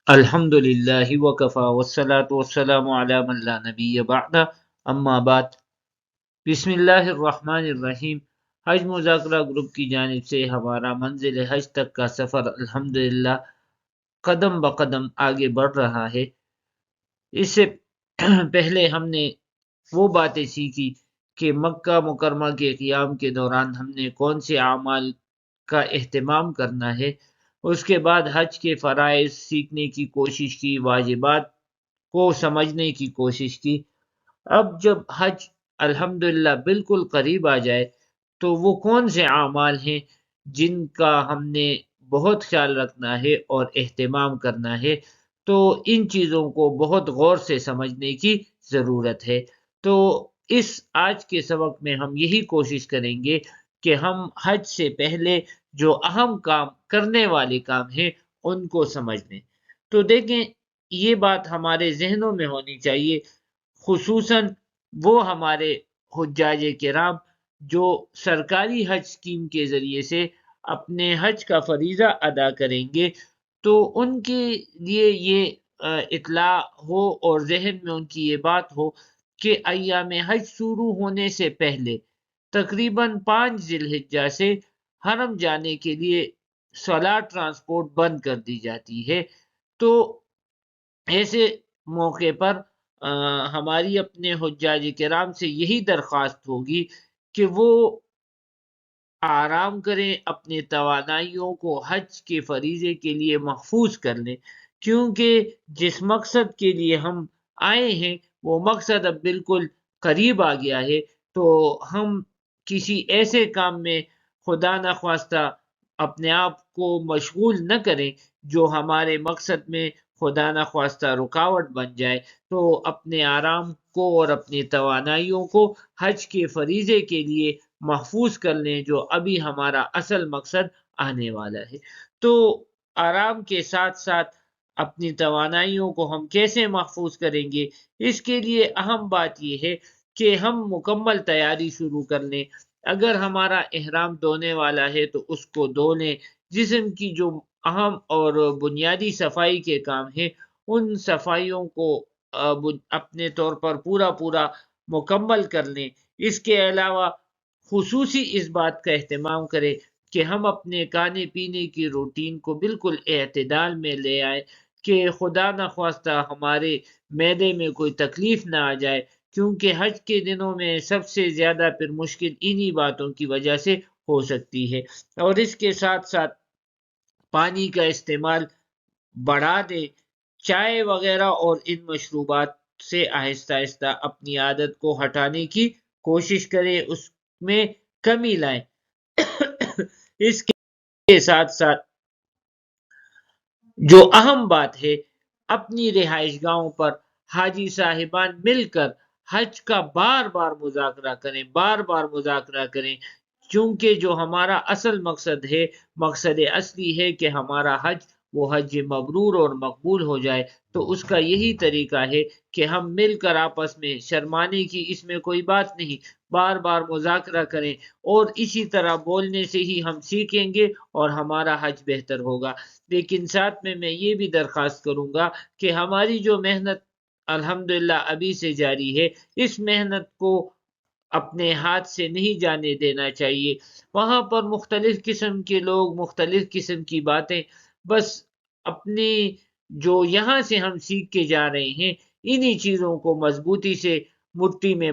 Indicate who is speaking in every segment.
Speaker 1: الحمدللہ وکفا والصلاة والسلام علی من لا نبی بعد اما بعد بسم اللہ الرحمن الرحیم۔ حج مذاکرہ گروپ کی جانب سے ہمارا منزل حج تک کا سفر الحمدللہ قدم بقدم آگے بڑھ رہا ہے۔ اس سے پہلے ہم نے وہ باتیں سیکھی کہ مکہ مکرمہ کے قیام کے دوران ہم نے کون سے اعمال کا اہتمام کرنا ہے۔ اس کے بعد حج کے فرائض سیکھنے کی کوشش کی، واجبات کو سمجھنے کی کوشش کی۔ اب جب حج الحمدللہ بالکل قریب آ جائے تو وہ کون سے اعمال ہیں جن کا ہم نے بہت خیال رکھنا ہے اور اہتمام کرنا ہے، تو ان چیزوں کو بہت غور سے سمجھنے کی ضرورت ہے۔ تو اس آج کے سبق میں ہم یہی کوشش کریں گے کہ ہم حج سے پہلے جو اہم کام کرنے والے کام ہیں ان کو سمجھ لیں۔ تو دیکھیں، یہ بات ہمارے ذہنوں میں ہونی چاہیے، خصوصاً وہ ہمارے حجاج کرام جو سرکاری حج اسکیم کے ذریعے سے اپنے حج کا فریضہ ادا کریں گے، تو ان کے لیے یہ اطلاع ہو اور ذہن میں ان کی یہ بات ہو کہ ایام حج شروع ہونے سے پہلے تقریباً 5 ذی الحجہ سے حرم جانے کے لیے سولار ٹرانسپورٹ بند کر دی جاتی ہے۔ تو ایسے موقع پر ہماری اپنے حجاج کرام سے یہی درخواست ہوگی کہ وہ آرام کریں، اپنے توانائیوں کو حج کے فریضے کے لیے محفوظ کر لیں، کیونکہ جس مقصد کے لیے ہم آئے ہیں وہ مقصد اب بالکل قریب آ گیا ہے۔ تو ہم کسی ایسے کام میں خدا نخواستہ اپنے آپ کو مشغول نہ کریں جو ہمارے مقصد میں خدا نخواستہ رکاوٹ بن جائے۔ تو اپنے آرام کو اور اپنی توانائیوں کو حج کے فریضے کے لیے محفوظ کر لیں، جو ابھی ہمارا اصل مقصد آنے والا ہے۔ تو آرام کے ساتھ ساتھ اپنی توانائیوں کو ہم کیسے محفوظ کریں گے، اس کے لیے اہم بات یہ ہے کہ ہم مکمل تیاری شروع کر لیں۔ اگر ہمارا احرام دھونے والا ہے تو اس کو دھو لیں۔ جسم کی جو اہم اور بنیادی صفائی کے کام ہیں ان صفائیوں کو اپنے طور پر پورا مکمل کر لیں۔ اس کے علاوہ خصوصی اس بات کا اہتمام کریں کہ ہم اپنے کھانے پینے کی روٹین کو بالکل اعتدال میں لے آئیں کہ خدا نخواستہ ہمارے معدے میں کوئی تکلیف نہ آ جائے، کیونکہ حج کے دنوں میں سب سے زیادہ پھر مشکل انہی باتوں کی وجہ سے ہو سکتی ہے۔ اور اس کے ساتھ ساتھ پانی کا استعمال بڑھا دیں۔ چائے وغیرہ اور ان مشروبات سے آہستہ آہستہ اپنی عادت کو ہٹانے کی کوشش کریں، اس میں کمی لائیں۔ اس کے ساتھ ساتھ جو اہم بات ہے، اپنی رہائش گاہوں پر حاجی صاحبان مل کر حج کا بار بار مذاکرہ کریں، چونکہ جو ہمارا اصل مقصد ہے، مقصد اصلی ہے کہ ہمارا حج وہ حج مبرور اور مقبول ہو جائے، تو اس کا یہی طریقہ ہے کہ ہم مل کر آپس میں، شرمانے کی اس میں کوئی بات نہیں، بار بار مذاکرہ کریں، اور اسی طرح بولنے سے ہی ہم سیکھیں گے اور ہمارا حج بہتر ہوگا۔ لیکن ساتھ میں یہ بھی درخواست کروں گا کہ ہماری جو محنت الحمدللہ ابھی سے جاری ہے، اس محنت کو اپنے ہاتھ سے نہیں جانے دینا چاہیے۔ وہاں پر مختلف قسم کے لوگ، مختلف قسم کی باتیں، بس اپنی جو یہاں سے ہم سیکھ کے جا رہے ہیں انہی چیزوں کو مضبوطی سے مٹھی میں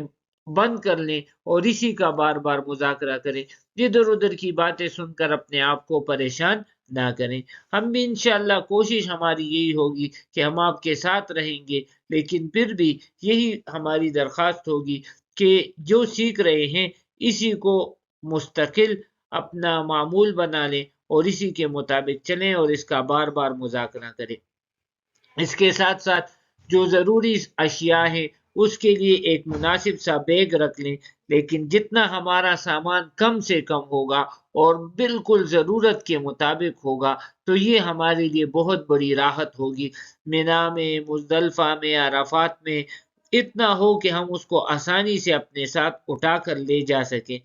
Speaker 1: بند کر لیں اور اسی کا بار بار مذاکرہ کریں۔ ادھر ادھر کی باتیں سن کر اپنے آپ کو پریشان نہ کریں۔ ہم بھی انشاءاللہ کوشش ہماری یہی ہوگی کہ ہم آپ کے ساتھ رہیں گے، لیکن پھر بھی یہی ہماری درخواست ہوگی کہ جو سیکھ رہے ہیں اسی کو مستقل اپنا معمول بنا لیں اور اسی کے مطابق چلیں اور اس کا بار بار مذاکرہ کریں۔ اس کے ساتھ ساتھ جو ضروری اشیاء ہیں اس کے لیے ایک مناسب سا بیگ رکھ لیں، لیکن جتنا ہمارا سامان کم سے کم ہوگا اور بالکل ضرورت کے مطابق ہوگا تو یہ ہمارے لیے بہت بڑی راحت ہوگی۔ مینا میں، مزدلفہ میں، عرفات میں اتنا ہو کہ ہم اس کو آسانی سے اپنے ساتھ اٹھا کر لے جا سکیں،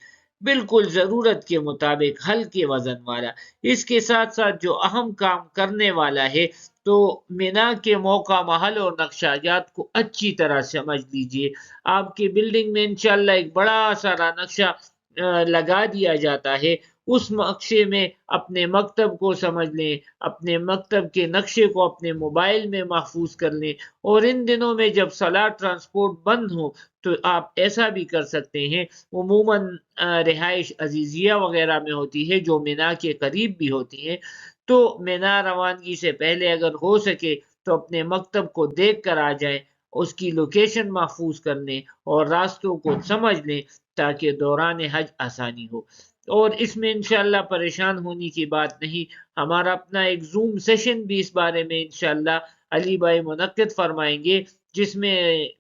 Speaker 1: بالکل ضرورت کے مطابق ہلکے وزن والا۔ اس کے ساتھ ساتھ جو اہم کام کرنے والا ہے تو مینا کے موقع محل اور نقشہ جات کو اچھی طرح سمجھ لیجئے. آپ کی بلڈنگ میں انشاءاللہ ایک بڑا سارا نقشہ لگا دیا جاتا ہے. اس نقشے میں اپنے مکتب کو سمجھ لیں، اپنے مکتب کے نقشے کو اپنے موبائل میں محفوظ کر لیں. اور ان دنوں میں جب صلاح ٹرانسپورٹ بند ہو تو آپ ایسا بھی کر سکتے ہیں. عموماً رہائش عزیزیہ وغیرہ میں ہوتی ہے جو مینا کے قریب بھی ہوتی ہے. تو مینا روانگی سے پہلے اگر ہو سکے تو اپنے مکتب کو دیکھ کر آ جائیں، اس کی لوکیشن محفوظ کر لیں اور راستوں کو سمجھ لیں تاکہ دوران حج آسانی ہو. اور اس میں انشاءاللہ پریشان ہونے کی بات نہیں. ہمارا اپنا ایک زوم سیشن بھی اس بارے میں انشاءاللہ علی بھائی منعقد فرمائیں گے، جس میں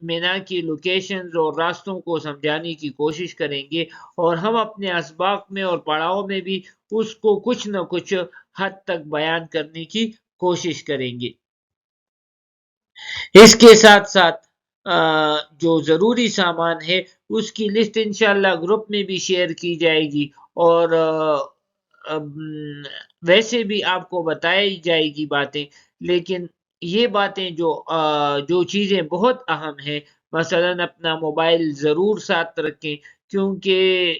Speaker 1: مینا کی لوکیشنز اور راستوں کو سمجھانے کی کوشش کریں گے، اور ہم اپنے اسباق میں اور پڑاؤ میں بھی اس کو کچھ نہ کچھ حد تک بیان کرنے کی کوشش کریں گے. اس کے ساتھ ساتھ جو ضروری سامان ہے اس کی لسٹ انشاءاللہ گروپ میں بھی شیئر کی جائے گی، اور ویسے بھی آپ کو بتائی جائے گی باتیں. لیکن یہ باتیں جو چیزیں بہت اہم ہیں، مثلا اپنا موبائل ضرور ساتھ رکھیں، کیونکہ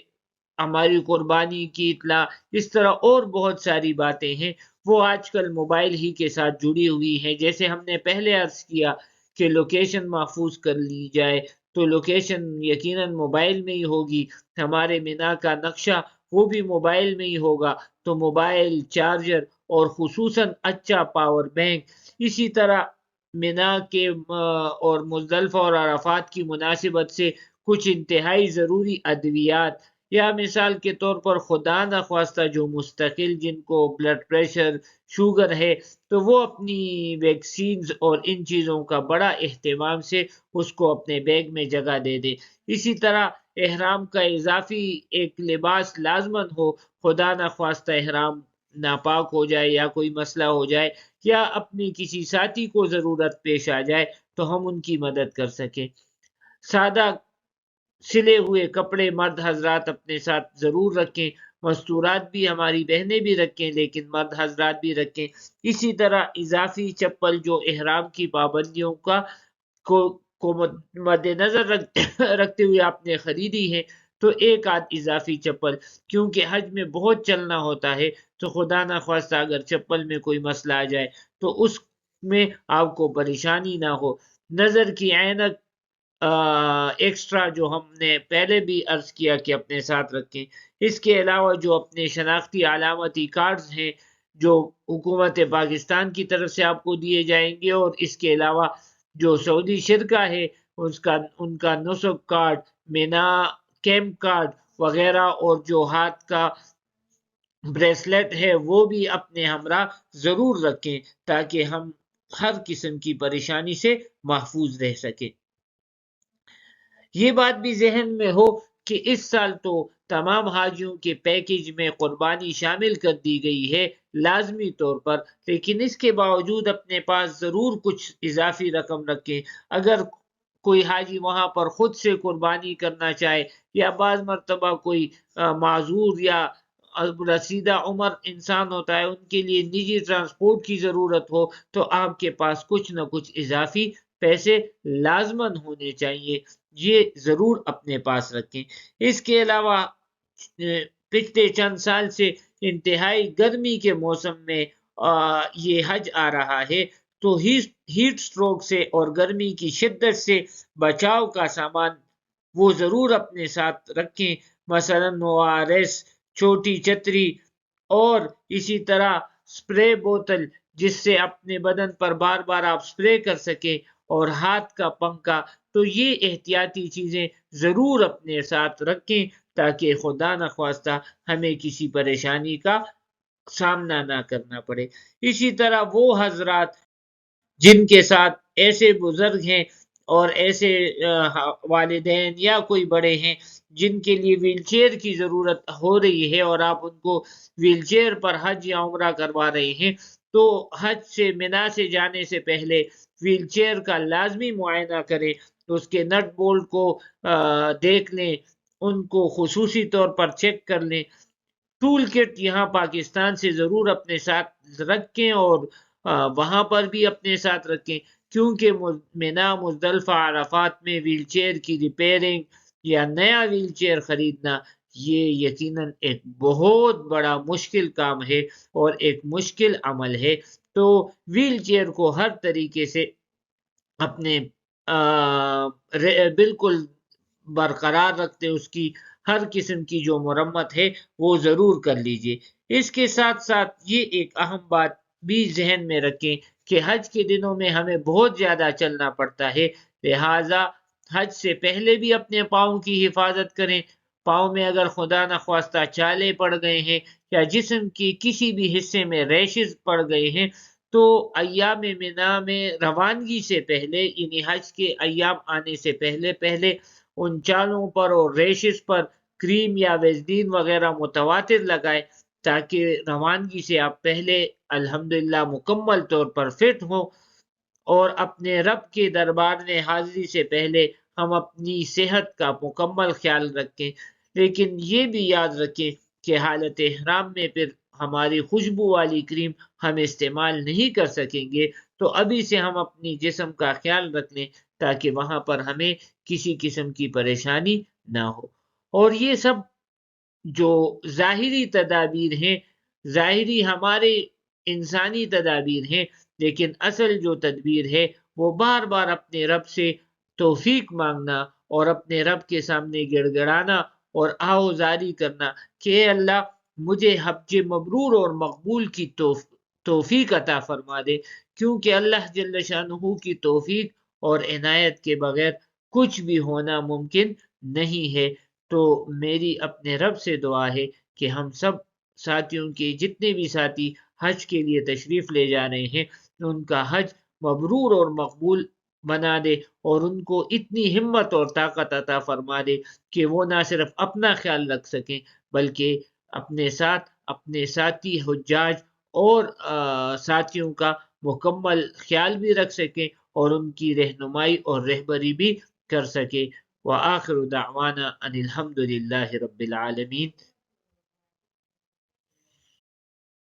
Speaker 1: ہماری قربانی کی اطلاع، اس طرح اور بہت ساری باتیں ہیں وہ آج کل موبائل ہی کے ساتھ جڑی ہوئی ہیں. جیسے ہم نے پہلے عرض کیا کہ لوکیشن محفوظ کر لی جائے تو لوکیشن یقیناً موبائل میں ہی ہوگی. ہمارے مینا کا نقشہ وہ بھی موبائل میں ہی ہوگا، تو موبائل چارجر اور خصوصاً اچھا پاور بینک. اسی طرح مینا کے اور مزدلفہ اور عرفات کی مناسبت سے کچھ انتہائی ضروری ادویات، یا مثال کے طور پر خدا نخواستہ جو مستقل جن کو بلڈ پریشر شوگر ہے تو وہ اپنی ویکسینز اور ان چیزوں کا بڑا اہتمام سے اس کو اپنے بیگ میں جگہ دے دے. اسی طرح احرام کا اضافی ایک لباس لازمن ہو، خدا نخواستہ احرام ناپاک ہو جائے یا کوئی مسئلہ ہو جائے یا اپنی کسی ساتھی کو ضرورت پیش آ جائے تو ہم ان کی مدد کر سکیں. سادہ سلے ہوئے کپڑے مرد حضرات اپنے ساتھ ضرور رکھیں، مستورات بھی ہماری بہنیں بھی رکھیں لیکن مرد حضرات بھی رکھیں. اسی طرح اضافی چپل جو احرام کی پابندیوں کو مد نظر رکھتے ہوئے آپ نے خریدی ہے تو ایک آدھ اضافی چپل، کیونکہ حج میں بہت چلنا ہوتا ہے تو خدا نخواستہ اگر چپل میں کوئی مسئلہ آ جائے تو اس میں آپ کو پریشانی نہ ہو. نظر کی عینک ایکسٹرا جو ہم نے پہلے بھی عرض کیا کہ اپنے ساتھ رکھیں. اس کے علاوہ جو اپنے شناختی علامتی کارڈز ہیں جو حکومت پاکستان کی طرف سے آپ کو دیے جائیں گے، اور اس کے علاوہ جو سعودی شرکہ ہے ان کا نسک کارڈ، مینا کیمپ کارڈ وغیرہ، اور جو ہاتھ کا بریسلیٹ ہے وہ بھی اپنے ہمراہ ضرور رکھیں تاکہ ہم ہر قسم کی پریشانی سے محفوظ رہ سکیں. یہ بات بھی ذہن میں ہو کہ اس سال تو تمام حاجیوں کے پیکج میں قربانی شامل کر دی گئی ہے لازمی طور پر، لیکن اس کے باوجود اپنے پاس ضرور کچھ اضافی رقم رکھیں. اگر کوئی حاجی وہاں پر خود سے قربانی کرنا چاہے یا بعض مرتبہ کوئی معذور یا رسیدہ عمر انسان ہوتا ہے، ان کے لیے نجی ٹرانسپورٹ کی ضرورت ہو تو آپ کے پاس کچھ نہ کچھ اضافی پیسے لازمن ہونے چاہیے، یہ ضرور اپنے پاس رکھیں. اس کے علاوہ پچھلے چند سال سے انتہائی گرمی کے موسم میں یہ حج آ رہا ہے تو ہیٹ سٹروک سے اور گرمی کی شدت سے بچاؤ کا سامان وہ ضرور اپنے ساتھ رکھیں، مثلا ORS، چھوٹی چھتری، اور اسی طرح سپرے بوتل جس سے اپنے بدن پر بار بار آپ سپرے کر سکیں، اور ہاتھ کا پنکھا. تو یہ احتیاطی چیزیں ضرور اپنے ساتھ رکھیں تاکہ خدا نخواستہ ہمیں کسی پریشانی کا سامنا نہ کرنا پڑے. اسی طرح وہ حضرات جن کے ساتھ ایسے بزرگ ہیں اور ایسے والدین یا کوئی بڑے ہیں جن کے لیے ویل چیئر کی ضرورت ہو رہی ہے اور آپ ان کو ویل چیئر پر حج یا عمرہ کروا رہے ہیں تو حج سے مینا سے جانے سے پہلے ویل چیئر کا لازمی معائنہ کریں، اس کے نٹ بولٹ کو دیکھ لیں، ان کو خصوصی طور پر چیک کر لیں. ٹول کٹ یہاں پاکستان سے ضرور اپنے ساتھ رکھیں اور وہاں پر بھی اپنے ساتھ رکھیں، کیونکہ مینا، مزدلفہ، عرفات میں ویل چیئر کی ریپیئرنگ یا نیا ویل چیئر خریدنا یہ یقیناً ایک بہت بڑا مشکل کام ہے اور ایک مشکل عمل ہے۔ تو ویل چیئر کو ہر طریقے سے اپنے بالکل برقرار رکھتے، اس کی ہر قسم کی جو مرمت ہے وہ ضرور کر لیجئے۔ اس کے ساتھ ساتھ یہ ایک اہم بات بھی ذہن میں رکھیں کہ حج کے دنوں میں ہمیں بہت زیادہ چلنا پڑتا ہے، لہٰذا حج سے پہلے بھی اپنے پاؤں کی حفاظت کریں۔ پاؤں میں اگر خدا نخواستہ چالے پڑ گئے ہیں یا جسم کی کسی بھی حصے میں ریشز پڑ گئے ہیں تو ایام منا میں روانگی سے پہلے، یعنی حج کے ایام آنے سے پہلے ان چالوں پر اور ریشز پر کریم یا ویزلین وغیرہ متواتر لگائے تاکہ روانگی سے آپ پہلے الحمدللہ مکمل طور پر فٹ ہوں، اور اپنے رب کے دربار میں حاضری سے پہلے ہم اپنی صحت کا مکمل خیال رکھیں، لیکن یہ بھی یاد رکھیں کہ حالت احرام میں پھر ہماری خوشبو والی کریم ہم استعمال نہیں کر سکیں گے، تو ابھی سے ہم اپنی جسم کا خیال رکھ لیں تاکہ وہاں پر ہمیں کسی قسم کی پریشانی نہ ہو۔ اور یہ سب جو ظاہری تدابیر ہیں، ظاہری ہمارے انسانی تدابیر ہیں، لیکن اصل جو تدبیر ہے وہ بار بار اپنے رب سے توفیق مانگنا اور اپنے رب کے سامنے گڑ گڑانا اور آہوزاری کرنا کہ اے اللہ مجھے حج مبرور اور مقبول کی توفیق عطا فرما دے، کیونکہ اللہ جل شانہ کی توفیق اور عنایت کے بغیر کچھ بھی ہونا ممکن نہیں ہے۔ تو میری اپنے رب سے دعا ہے کہ ہم سب ساتھیوں کے جتنے بھی ساتھی حج کے لیے تشریف لے جا رہے ہیں ان کا حج مبرور اور مقبول بنا دے، اور ان کو اتنی ہمت اور طاقت عطا فرما دے کہ وہ نہ صرف اپنا خیال رکھ سکیں بلکہ اپنے ساتھ اپنے ساتھی حجاج اور ساتھیوں کا مکمل خیال بھی رکھ سکیں اور ان کی رہنمائی اور رہبری بھی کر سکیں۔ وآخر دعوانا ان الحمد للہ رب العالمین۔